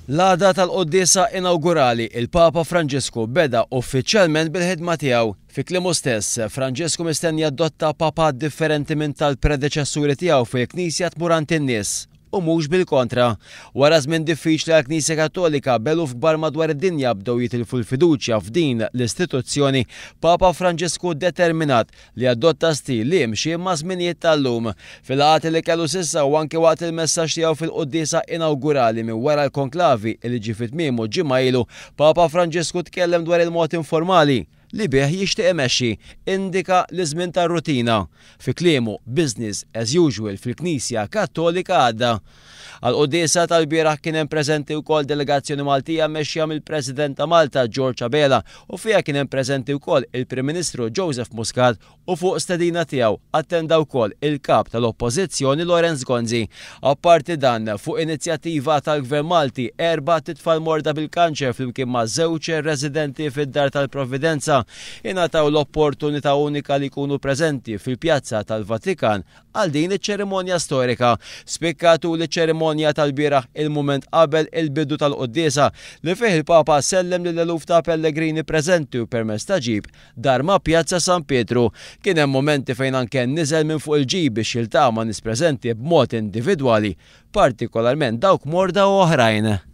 L-għada tal-Qoddisa inawgurali il-Papa Franġisku beda uffiċjalment bil-ħidma tiegħu. Fi kliemu stess, Franġisku mistenni adotta papat differenti minn tal-predeċessuri tiegħu fil-Knisja tmurant in-nies. U mhux bil-kontra. Wara żmien diffiċli għall-Knisja Kattolika beluf kbar madwar id-dinja bdew jitilfu l-fiduċja f'din l-istituzzjoni, Papa Franġisku determinat li adotta stil li jimxi ma' żminijiet tal-lum. Fil-laqgħat li kellu s'issa u anke waqt il-messaġġ tiegħu fil-Qudiesa inawgurali minn wara l-konklavi li ġie fit-tmiem ġimgħa ilu, Papa Franġisku tkellem dwar il-mod informali li bih jixtieq imexxi, indika l-iżmien tar-rutina. Fi kliemu business as usual fil-Knisja Kattolika għadda. Għall-Qudiesa tal-bieraħ kien hemm preżenti wkoll delegazzjoni Maltija mmexxija mill-President ta' Malta George Abela u fiha kien hemm preżenti wkoll il-Prim Ministru Joseph Muscat u fuq stedina tiegħu attenda wkoll il-kap tal-Oppożizzjoni Lorenz Gonzi. Apparti dan, fuq inizjattiva tal-Gvern Malti, 4 titfal morda bil-kanċer flimkien ma' żewġ residenti fid-Dar tal-Provvidenza ingħataw l-opportunità unika li jkunu preżenti fil-Pjazza tal-Vatikan għal din iċ-ċerimonja storika. Spikkatu l-ċerimonja tal-bieraħ il-mument qabel il-bidu tal-Qudiesa li fih il-Papa sellem lill-eluf ta' pellegrini preżenti u permezz ta' ġib dar ma' Pjazza San Pietru. Kien hemm momenti fejn anke niżel minn fuq il-ġib biex jiltaqa' ma' nies preżenti b'mod individwali, partikolarment dawk morda u oħrajn.